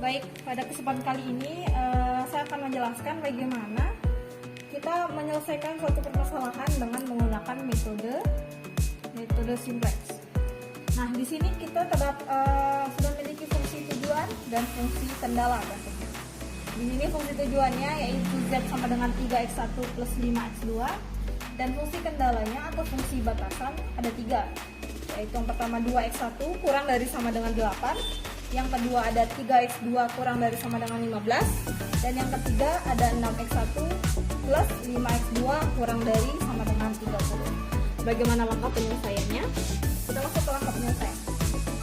Baik, pada kesempatan kali ini saya akan menjelaskan bagaimana kita menyelesaikan suatu permasalahan dengan menggunakan metode simplex. Nah, di sini kita sudah memiliki fungsi tujuan dan fungsi kendala tentunya. Di sini fungsi tujuannya yaitu z sama dengan 3x1 plus 5x2, dan fungsi kendalanya atau fungsi batasan ada 3, yaitu yang pertama 2x1 kurang dari sama dengan 8, yang kedua ada 3x2 kurang dari sama dengan 15, dan yang ketiga ada 6x1 plus 5x2 kurang dari sama dengan 30. Bagaimana langkah penyelesaiannya? Kita masuk ke langkah penyelesaian.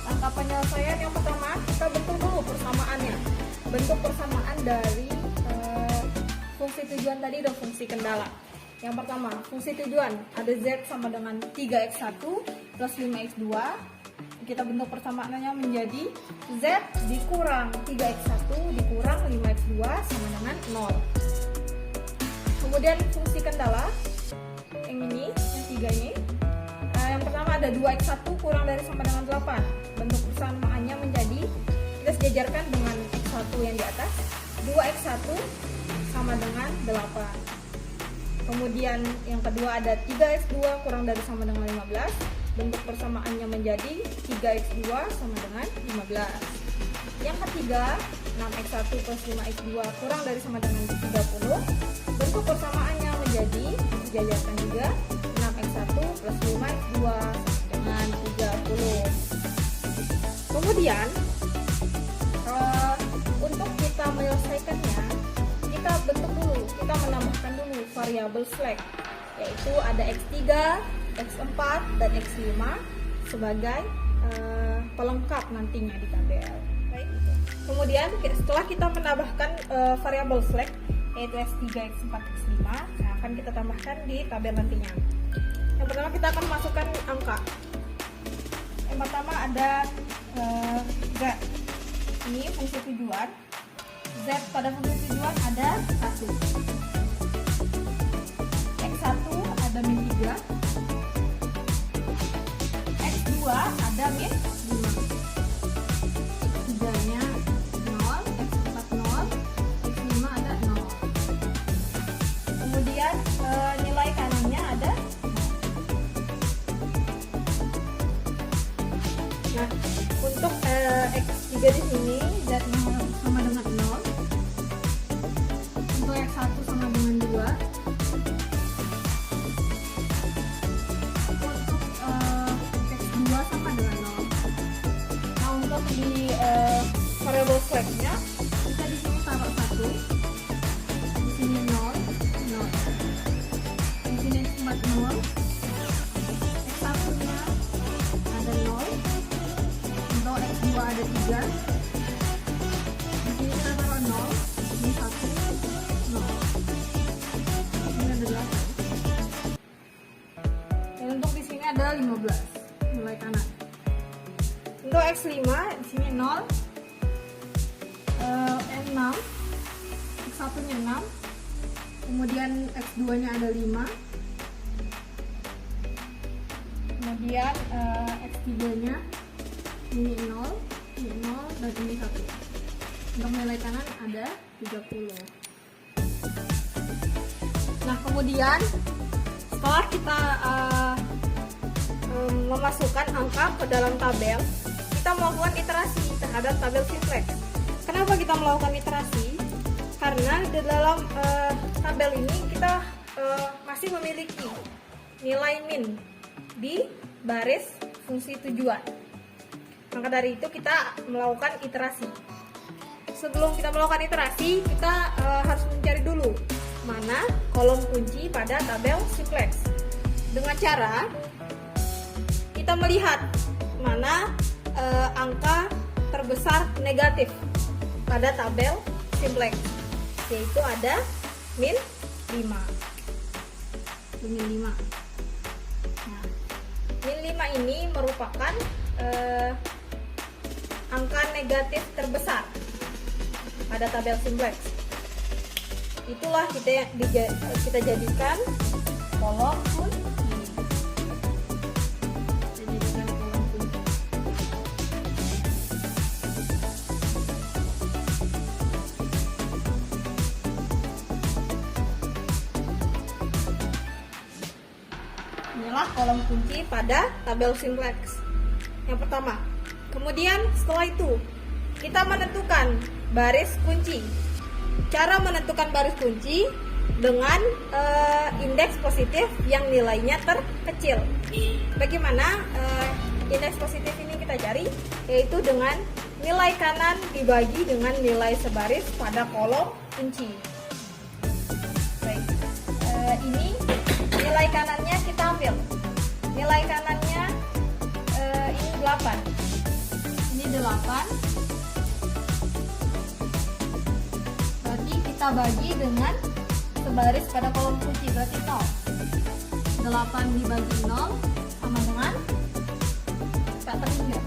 Langkah penyelesaian yang pertama, kita bentuk dulu persamaannya. Bentuk persamaan dari fungsi tujuan tadi dan fungsi kendala. Yang pertama, fungsi tujuan ada z sama dengan 3x1 plus 5x2. Kita bentuk persamaannya menjadi z dikurang 3x1 dikurang 5x2 sama dengan 0. Kemudian fungsi kendala yang ini, yang 3 ini. Yang pertama ada 2x1 kurang dari sama dengan 8. Bentuk persamaannya menjadi, kita sejajarkan dengan x1 yang di atas, 2x1 sama dengan 8. Kemudian yang kedua ada 3x2 kurang dari sama dengan 15. Bentuk persamaannya menjadi 3x2 sama dengan 15. Yang ketiga 6x1 plus 5x2 kurang dari sama dengan 30. Bentuk persamaannya menjadi, dijajarkan juga, 6x1 plus 5x2 sama dengan 30. Kemudian untuk kita menyelesaikannya, kita bentuk dulu, kita menambahkan dulu variabel slack, yaitu ada x3, x4, dan x5 sebagai pelengkap nantinya di tabel. Baik. Kemudian setelah kita menambahkan variabel slack, yaitu x3, x4, x5, yang akan kita tambahkan di tabel nantinya. Yang pertama kita akan masukkan angka. Yang pertama ada z. Ini fungsi tujuan. Z pada fungsi tujuan ada 1. X1 ada min 3. X2 ada min 5. X3-nya 0, X4 0, X5 ada 0. Kemudian nilai kanannya ada 0. Nah, untuk X3 di sini Z-nya sama dengan 0. Untuk X1 sama dengan 2. Untuk X2 sama dengan 0. Nah, untuk di variable slack-nya kita di sini taruh 1. Di sini 0, 0. Di sini cuma 0. X1-nya ada 0. Untuk X2 ada 3. Di sini kita taruh 0. Ini 1, 0. Ini ada 8. Dan untuk di sini ada 15 nilai kanan. Untuk X5 di sini 0, 6, X1-nya 6, kemudian X2-nya ada 5, kemudian X3-nya ini 0, dan ini 1. Untuk nilai kanan ada 30. Nah, kemudian setelah kita memasukkan angka ke dalam tabel, kita melakukan iterasi terhadap tabel simplex. Kenapa kita melakukan iterasi? Karena di dalam tabel ini kita masih memiliki nilai min di baris fungsi tujuan. Maka dari itu kita melakukan iterasi. Sebelum kita melakukan iterasi, kita harus mencari dulu mana kolom kunci pada tabel simplex. Dengan cara kita melihat mana angka terbesar negatif pada tabel simplex, yaitu ada min 5. Min 5. Nah, min 5 ini merupakan angka negatif terbesar pada tabel simplex. Itulah kita jadikan kolom kunci. adalah kolom kunci pada tabel simplex yang pertama. Kemudian setelah itu kita menentukan baris kunci. Cara menentukan baris kunci dengan indeks positif yang nilainya terkecil. Bagaimana indeks positif ini kita cari? Yaitu dengan nilai kanan dibagi dengan nilai sebaris pada kolom kunci. Baik, ini nilai kanannya kita ambil. Nilai kanannya ini 8. Ini 8. Berarti kita bagi dengan sebaris pada kolom kunci, berarti 0. 8 dibagi 0 sama dengan tak terhingga.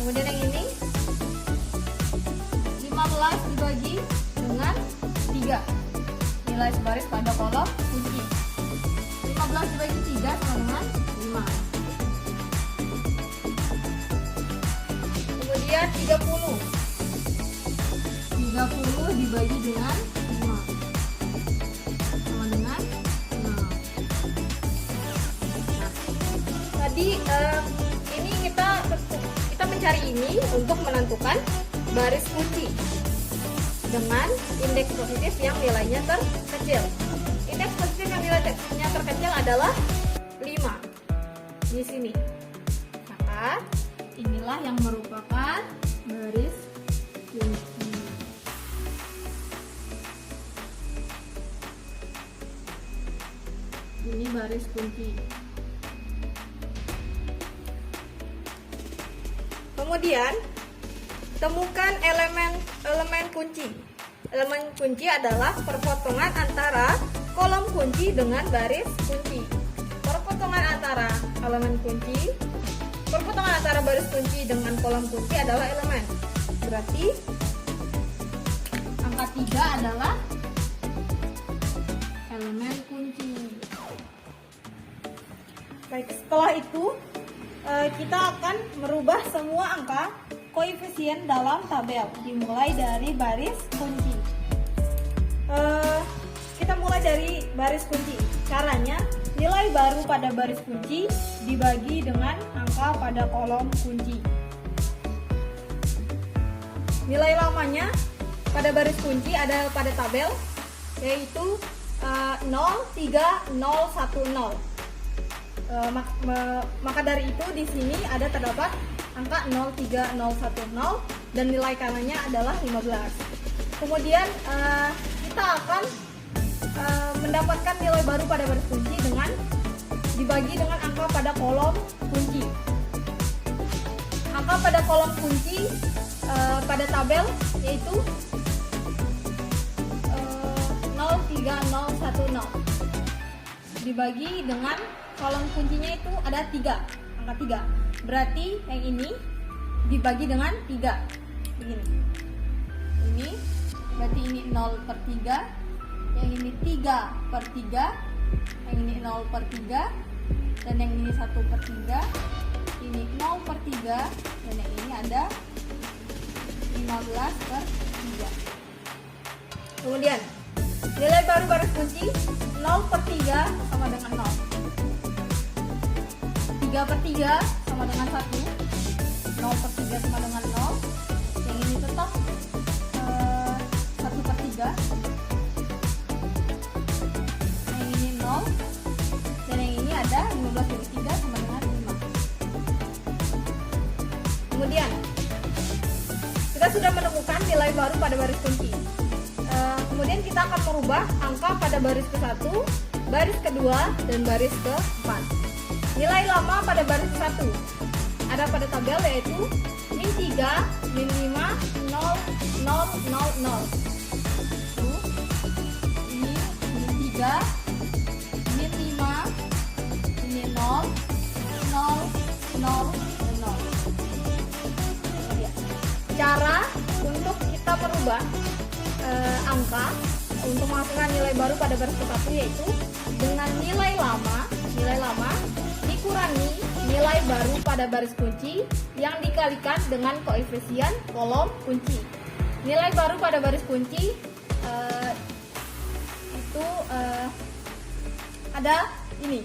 Kemudian yang ini 15 dibagi dengan 3, nilai sebaris pada kolom kunci. 15 dibagi 3 sama dengan 5. Kemudian 30 dibagi dengan 5 sama dengan 6. Nah, tadi ini kita mencari ini untuk menentukan baris kunci dengan indeks positif yang nilainya terkecil. Indeks positif yang nilainya terkecil adalah 5 di sini. Maka inilah yang merupakan baris kunci. Ini baris kunci. Kemudian temukan elemen kunci. Elemen kunci adalah perpotongan antara kolom kunci dengan baris kunci. Perpotongan antara baris kunci dengan kolom kunci adalah elemen. Berarti angka 3 adalah elemen kunci. Baik, setelah itu kita akan merubah semua angka koefisien dalam tabel dimulai dari baris kunci. Kita mulai dari baris kunci. Caranya, nilai baru pada baris kunci dibagi dengan angka pada kolom kunci. Nilai lamanya pada baris kunci ada pada tabel, yaitu 0, 3, 0, 1, 0. Maka dari itu di sini terdapat angka 0, 3, 0, 1, 0 dan nilai kanannya adalah 15. Kemudian kita akan mendapatkan nilai baru pada baris kunci dengan dibagi dengan angka pada kolom kunci. Angka pada kolom kunci pada tabel yaitu 0, 3, 0, 1, 0 dibagi dengan kolom kuncinya itu ada 3, angka 3. Berarti yang ini dibagi dengan 3. Begini. Ini berarti ini 0/3, yang ini 3/3, yang ini 0/3, dan yang ini 1/3, ini 0/3, dan yang ini ada 15/3. Kemudian nilai baru baris kunci 0/3 sama dengan 0. 3/3 sama dengan 1, 0/3 sama dengan 0, yang ini tetap 1/3, yang ini 0, dan yang ini ada 15/3 sama dengan 5. Kemudian kita sudah menemukan nilai baru pada baris kunci. Kemudian kita akan merubah angka pada baris ke-1, baris kedua, dan baris ke-4. Nilai lama pada baris 1 ada pada tabel yaitu min 3, min 5, 0, 0, 0, 0. Ini min 3, min 5, ini 0, 0, 0, dan 0. Cara untuk kita merubah angka untuk menghasilkan nilai baru pada baris ke-1 yaitu dengan nilai lama dikurangi nilai baru pada baris kunci yang dikalikan dengan koefisien kolom kunci. Nilai baru pada baris kunci itu ada ini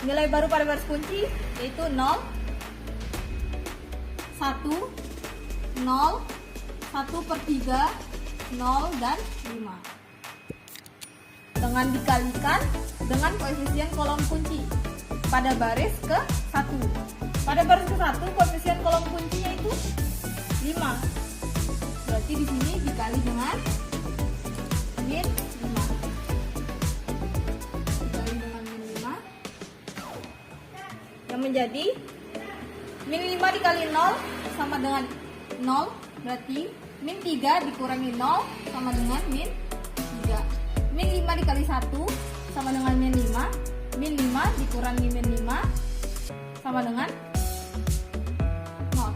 nilai baru pada baris kunci, yaitu 0, 1, 0, 1/3, 0, dan 5. Dengan dikalikan dengan koefisien kolom kunci pada baris ke-1. Pada baris ke-1 koefisien kolom kuncinya itu 5. Berarti di sini dikali dengan min 5. Dikali dengan min 5 yang menjadi min 5 dikali 0 sama dengan 0. Berarti min 3 dikurangi 0 sama dengan min 3. Min 5 dikali 1 sama dengan min 5. Min 5 dikurangi min 5 sama dengan 0.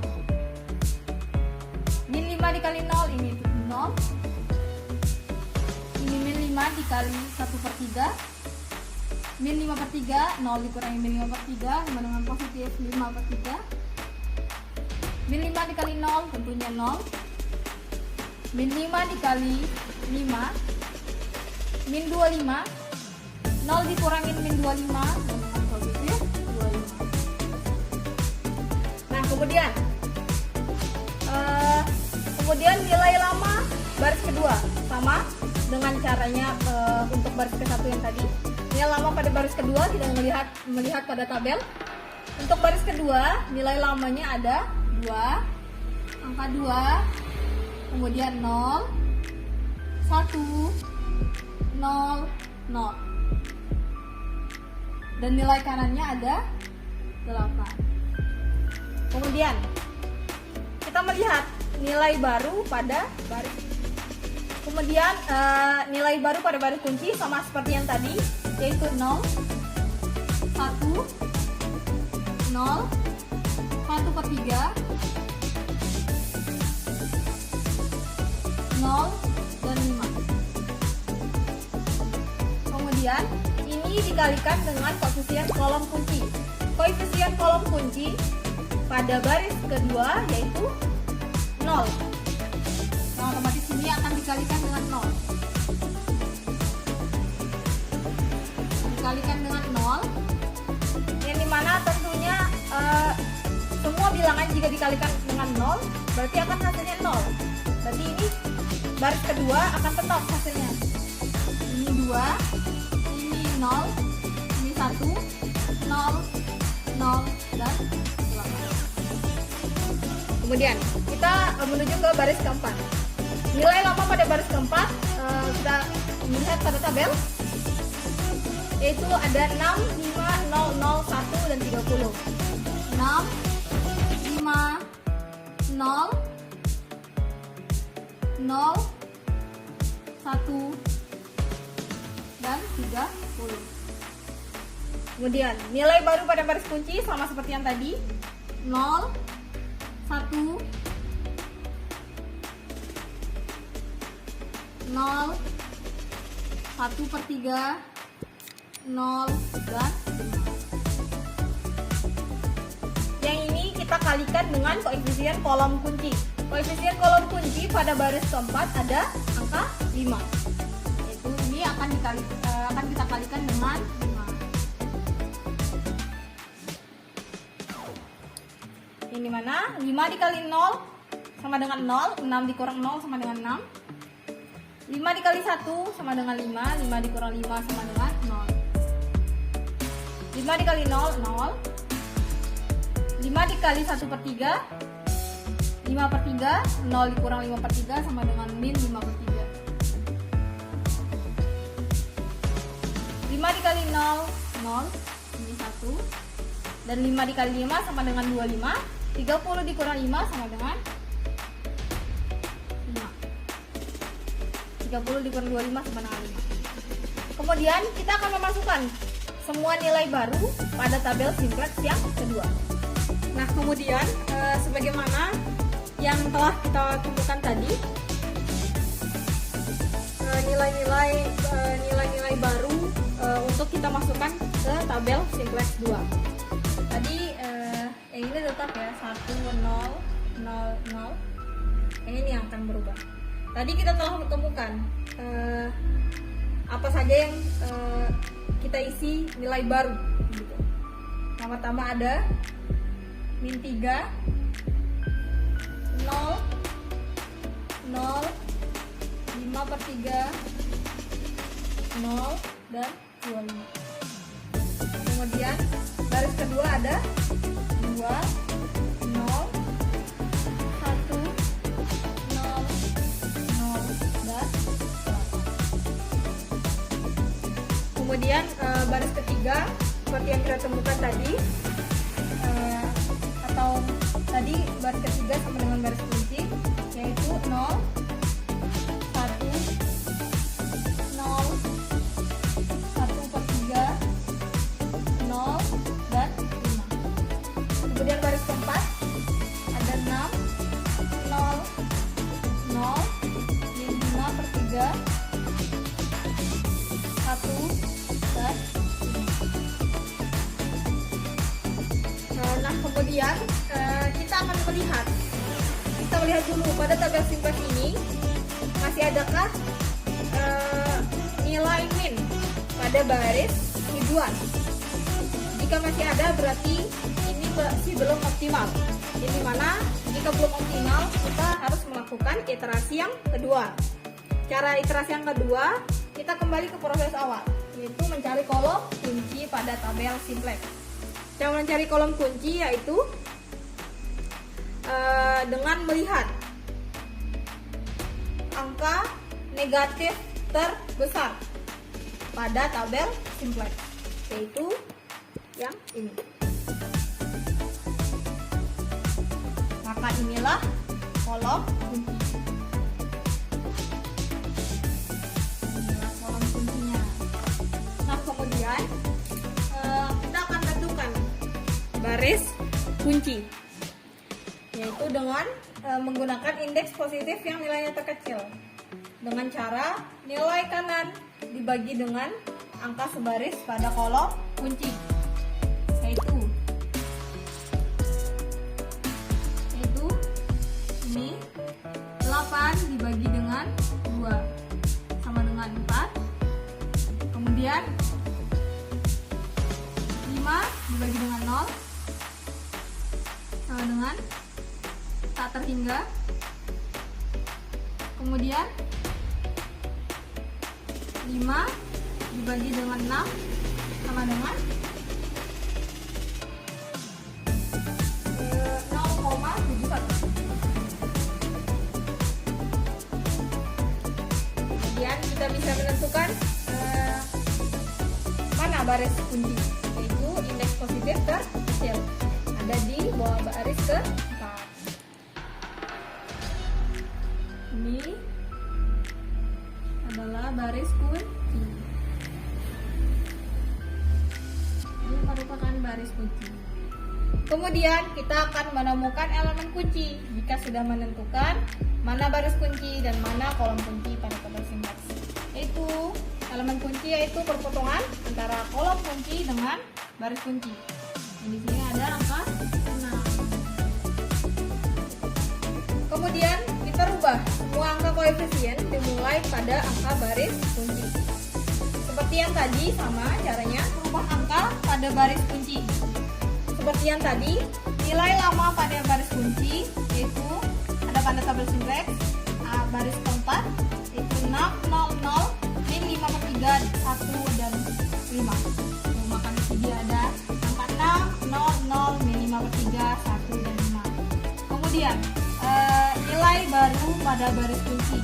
Min 5 dikali 0, ini 0. Ini min 5 dikali 1/3. Min 5/3, 0 dikurangi min 5/3 sama dengan positif 5/3. Min 5 dikali 0 tentunya 0. Min 5 dikali 5, min 25, 0 dikurangin min 25 dengan positif 25. Nah kemudian nilai lama baris kedua sama dengan caranya untuk baris ke-1 yang tadi. Nilai lama pada baris kedua tidak melihat pada tabel. Untuk baris kedua nilai lamanya ada 2, angka 2, kemudian 0, 1, 0, 0. Dan nilai kanannya ada 8. Kemudian kita melihat nilai baru pada baris. Kemudian nilai baru pada baris kunci sama seperti yang tadi, yaitu 0, 1, 0, 1/3, 0, dan 5. Kemudian ini dikalikan dengan koefisien kolom kunci. Koefisien kolom kunci pada baris kedua yaitu 0. Nah, otomatis ini akan dikalikan dengan 0. Dikalikan dengan 0, yang dimana tentunya semua bilangan jika dikalikan dengan 0 berarti akan hasilnya 0. Berarti ini baris kedua akan tetap hasilnya. Ini 2, ini 0, ini 1, 0, 0, dan 8. Kemudian kita menuju ke baris keempat. Nilai lama pada baris keempat kita melihat pada tabel, yaitu ada 6, 5, 0, 0, 1, dan 30. 6, 5, 0, 0, 1, dan 30. Kemudian nilai baru pada baris kunci sama seperti yang tadi, 0, 1, 0, 1/3, 0, dan 5. Yang ini kita kalikan dengan koefisien kolom kunci. Koefisien kolom kunci pada baris keempat ada angka 5. Yaitu ini akan kita kalikan dengan 5. Ini mana? 5 dikali 0 sama dengan 0, 6 dikurang 0 sama dengan 6. 5 dikali 1 sama dengan 5, 5 dikurang 5 sama dengan 0. 5 dikali 0, 0. 5 dikali 1/3, 5/3, 0 dikurang 5/3 sama dengan min 5/3. 5 dikali 0, 0, ini 1. Dan 5 dikali 5 sama dengan 25. 30 dikurang 5 sama dengan 5. 30 dikurang 25 sama dengan 5. Kemudian kita akan memasukkan semua nilai baru pada tabel simplex yang kedua. Nah, kemudian sebagaimana yang telah kita temukan tadi, nilai-nilai baru untuk kita masukkan ke tabel simplex 2. Tadi yang ini tetap ya, 1, 0, 0, 0. Ini yang akan berubah. Tadi kita telah menemukan apa saja yang kita isi nilai baru gitu. Pertama ada min 3, 0, 0, 5/3, 0, dan 25. Kemudian baris kedua ada 2, 0, 1, 0, 0, dan 8. Kemudian baris ketiga seperti yang kita temukan tadi, atau tadi baris ketiga sama dengan baris kunci, yaitu 0, 1, 0, 1/3, 0, dan 5. Kemudian baris keempat ada 6, 0, 0, 5/3, 1, dan 5. Nah, kemudian kita akan melihat. Kita lihat dulu pada tabel simplex ini masih adakah nilai min pada baris tujuan. Jika masih ada, berarti ini masih belum optimal. Jadi mana jika belum optimal, kita harus melakukan iterasi yang kedua. Cara iterasi yang kedua, kita kembali ke proses awal, yaitu mencari kolom kunci pada tabel simplex. Cara mencari kolom kunci yaitu dengan melihat angka negatif terbesar pada tabel simplex, yaitu yang ini. Maka inilah kolom kunci. Inilah kolom kuncinya. Nah, kemudian kita akan tentukan baris kunci, yaitu dengan menggunakan indeks positif yang nilainya terkecil, dengan cara nilai kanan dibagi dengan angka sebaris pada kolom kunci, yaitu ini 8 dibagi dengan 2 sama dengan 4. Kemudian 5 dibagi dengan 0 sama dengan tak terhingga. Kemudian 5 dibagi dengan 6 sama dengan 0,71. Kemudian kita bisa menentukan mana baris kunci, yaitu indeks positif terkecil, ada di bawah baris ke-4. Ini adalah baris kunci. Ini merupakan baris kunci. Kemudian kita akan menemukan elemen kunci jika sudah menentukan mana baris kunci dan mana kolom kunci pada tabel simplex. Yaitu elemen kunci yaitu perpotongan antara kolom kunci dengan baris kunci. Di sini ada angka 6. Kemudian kita rubah semua angka koefisien dimulai pada angka baris kunci. Seperti yang tadi, sama caranya rubah angka pada baris kunci. Seperti yang tadi, nilai lama pada baris kunci yaitu ada pada tabel simplex baris keempat, yaitu 6, 0, 0, min 5/3, 1, dan 5. Maka di sini ada angka 6, 0, 0, min 5/3, 1, dan 5. Kemudian nilai baru pada baris kunci.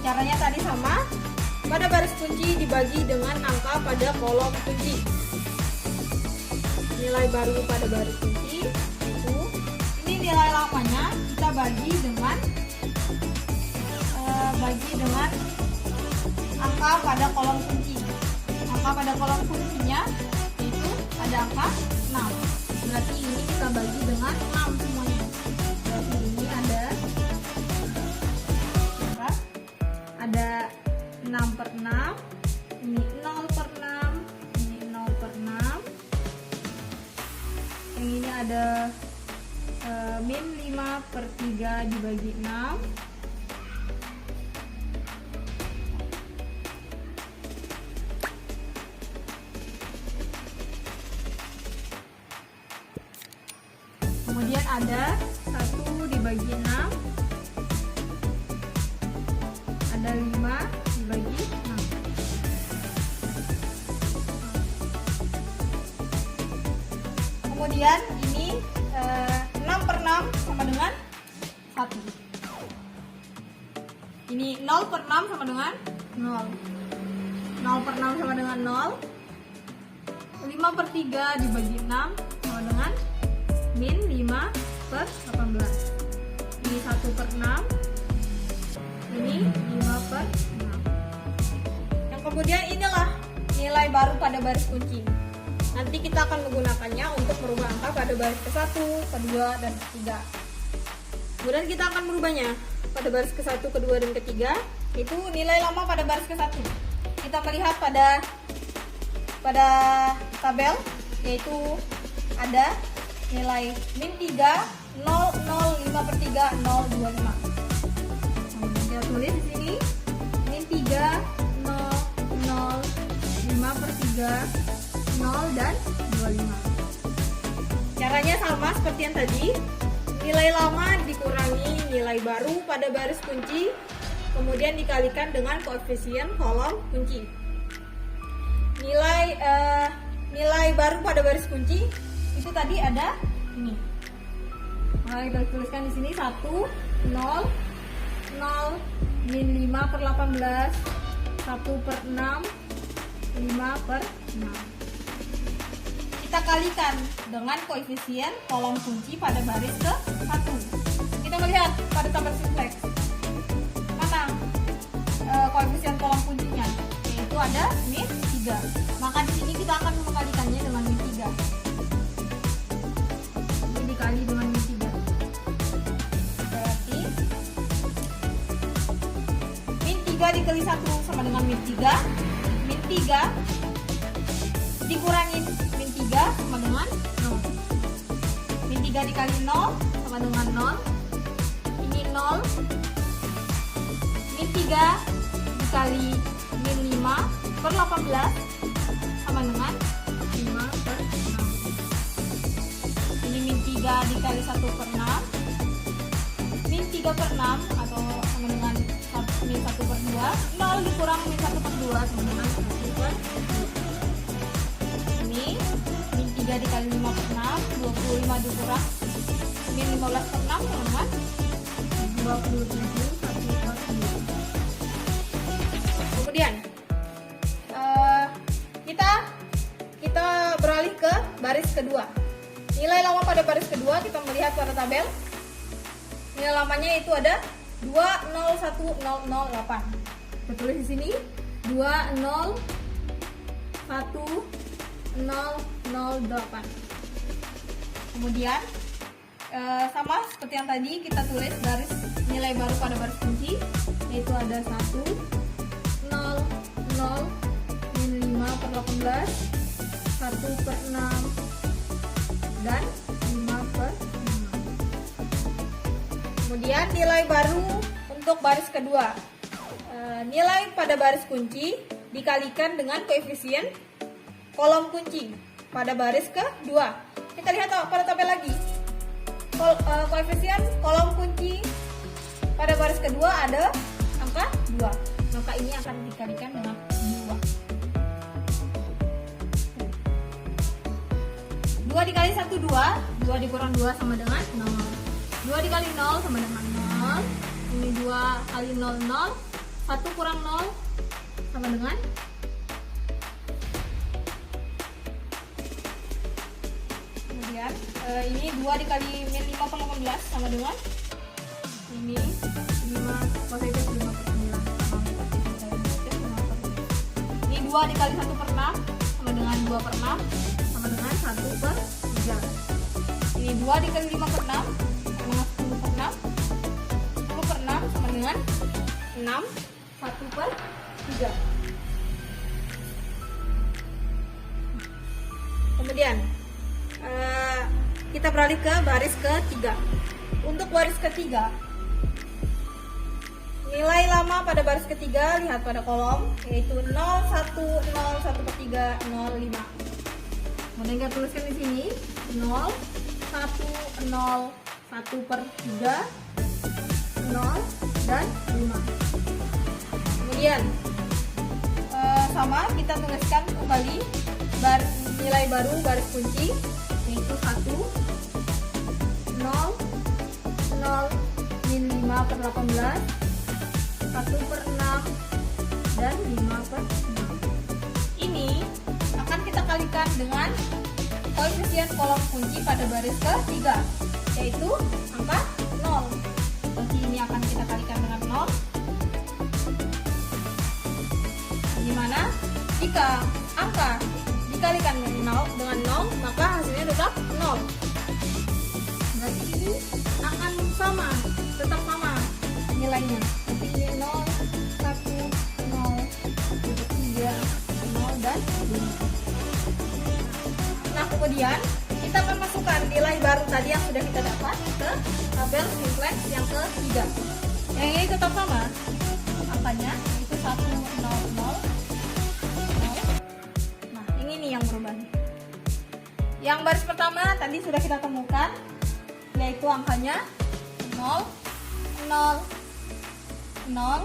Caranya tadi sama, pada baris kunci dibagi dengan angka pada kolom kunci. Nilai baru pada baris kunci itu ini nilai lamanya kita bagi dengan angka pada kolom kunci. Angka pada kolom kuncinya itu ada angka 6. Berarti ini kita bagi dengan 6 semuanya. Berarti ini ada 6/6, ini 0/6, ini 0/6. Yang ini ada min 5/3 dibagi 6. Kemudian ada 1 dibagi 6, ada 5 dibagi 6. Kemudian ini 6 per 6 sama dengan 1. Ini 0 per 6 sama dengan 0. 0 per 6 sama dengan 0. 5 per 3 dibagi 6 sama dengan min 5 per 18. Ini 1 per 6. Ini 5 per 6. Yang kemudian inilah nilai baru pada baris kunci. Nanti kita akan menggunakannya untuk merubah angka pada baris ke-1, ke-2, dan ke-3. Kemudian kita akan merubahnya pada baris ke-1, ke-2, dan ke-3. Itu nilai lama pada baris ke-1. Kita melihat pada tabel, yaitu ada nilai min 3, 0, 0, 5 per 3, 0, 25. Kita tulis di sini min 3, 0, 0, 5 per 3, 0 dan 25. Caranya sama seperti yang tadi. Nilai lama dikurangi nilai baru pada baris kunci, kemudian dikalikan dengan koefisien kolom kunci. Nilai baru pada baris kunci itu tadi ada ini. Nah, kita tuliskan di sini 1, 0, 0, min 5 per 18, 1 per 6, 5 per 6. Kita kalikan dengan koefisien kolom kunci pada baris ke-1. Kita melihat pada tabel simplex mana koefisien kolom kuncinya, yaitu ada min 3. Maka di sini kita akan mengalikannya dengan min 3. Ini dikali dengan min 3. Berarti min 3 dikali 1 sama dengan min 3. Min 3 dikurangin min 3 sama dengan 0. Min 3 dikali 0 sama dengan 0. Ini 0. Min 3 dikali min 5 per 18 sama dengan 5 per 6. Ini min 3 dikali 1 per 6. Min 3 per 6 atau sama dengan min 1 per 2. 0 dikurang min 1 per 2 sama dengan 1 per 2. Min 3 dikali 5 per 6, 25 dikurang min 15 per 6 sama dengan 27, 1 per 2. Kemudian kita beralih ke baris kedua. Nilai lama pada baris kedua kita melihat pada tabel. Nilai lamanya itu ada 201,008. Kita tulis di sini 201,008. Kemudian sama seperti yang tadi kita tulis baris nilai baru pada baris kunci, yaitu ada 1, 0, 0, min 5 per 18, 1 per 6, dan 5 per 6. Kemudian nilai baru untuk baris kedua. Nilai pada baris kunci dikalikan dengan koefisien kolom kunci pada baris kedua. Kita lihat pada tabel lagi. Koefisien kolom kunci pada baris kedua ada angka 2. Maka ini akan dikalikan dengan 2. 2 dikali 1, 2. 2 dikurang 2 sama dengan 0. 2 dikali 0 sama dengan 0. Ini 2 kali 0, 0. 1 kurang 0 sama dengan 2. Ini 2 dikali min 5 per 18 sama dengan ini 5 positif 5 per 9. Ini 2 dikali 1 per 6 sama dengan 2 per 6 sama dengan 1 per 3. Ini 2 dikali 5 per 6 sama dengan 10 per 6. 10 per 6 sama dengan 6, 1 per 3. Kemudian kita beralih ke baris ketiga. Untuk baris ketiga, nilai lama pada baris ketiga lihat pada kolom, yaitu 0, 1, 0, 1 per 3, 0, 5. Kemudian kita tuliskan di sini 0, 1, 1, 0, 1/3, 0, dan 5. Kemudian sama kita tuliskan kembali nilai baru baris kunci, yaitu 1, 0, 0, min 5/18, 1/6, dan 5/6. Ini akan kita kalikan dengan koefisien kolom kunci pada baris ketiga, yaitu angka 0. Kunci ini akan kita kalikan dengan 0. Dimana jika angka dikalikan dengan 0, maka hasilnya tetap 0. Berarti ini akan sama, tetap sama nilainya. Jadi ini 0, 1, 0, 3, 0, dan 5. Nah, kemudian kita akan masukkan nilai baru tadi yang sudah kita dapat ke tabel simplex yang ketiga. Yang ini tetap sama angkanya, itu 1, 0, 0. Nah, ini nih yang berubah. Yang baris pertama tadi sudah kita temukan, yaitu angkanya 0, 0, 0,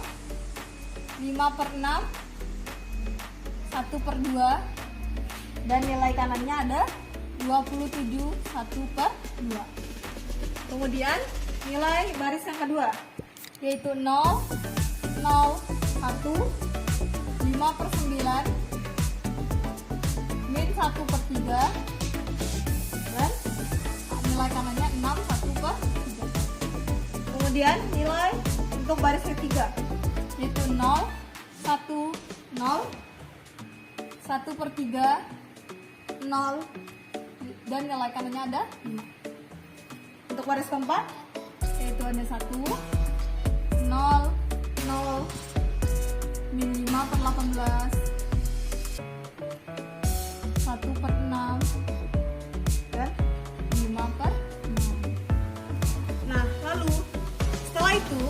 5/6, 1/2, dan nilai kanannya ada 27, 1/2. Kemudian nilai baris yang kedua, yaitu 0, 0, 1, 5/9, min 1/3, dan nilai kanannya 6, 1/3. Kemudian nilai untuk baris ketiga, yaitu 0, 1, 0, 1/3, 0, dan nilai kanannya ada 5. Untuk baris keempat, yaitu ada 1, 0, 0, min 5/18, 1/6, dan 5/6. Nah, lalu setelah itu,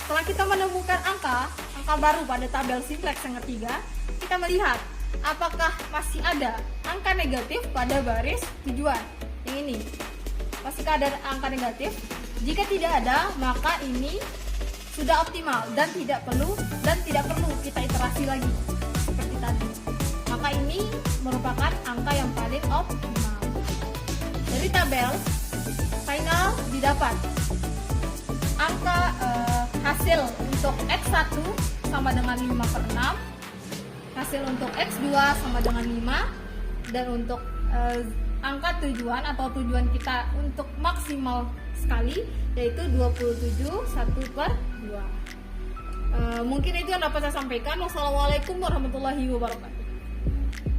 setelah kita menemukan angka baru pada tabel simplex yang ketiga, kita melihat apakah masih ada angka negatif pada baris tujuan. Yang ini masih ada angka negatif. Jika tidak ada, maka ini sudah optimal dan tidak perlu kita iterasi lagi seperti tadi. Maka ini merupakan angka yang paling optimal. Dari tabel final didapat angka hasil untuk X1 sama dengan 5/6, hasil untuk X2 sama dengan 5, dan untuk angka tujuan atau tujuan kita untuk maksimal sekali, yaitu 27, 1/2. Mungkin itu yang dapat saya sampaikan. Wassalamualaikum warahmatullahi wabarakatuh.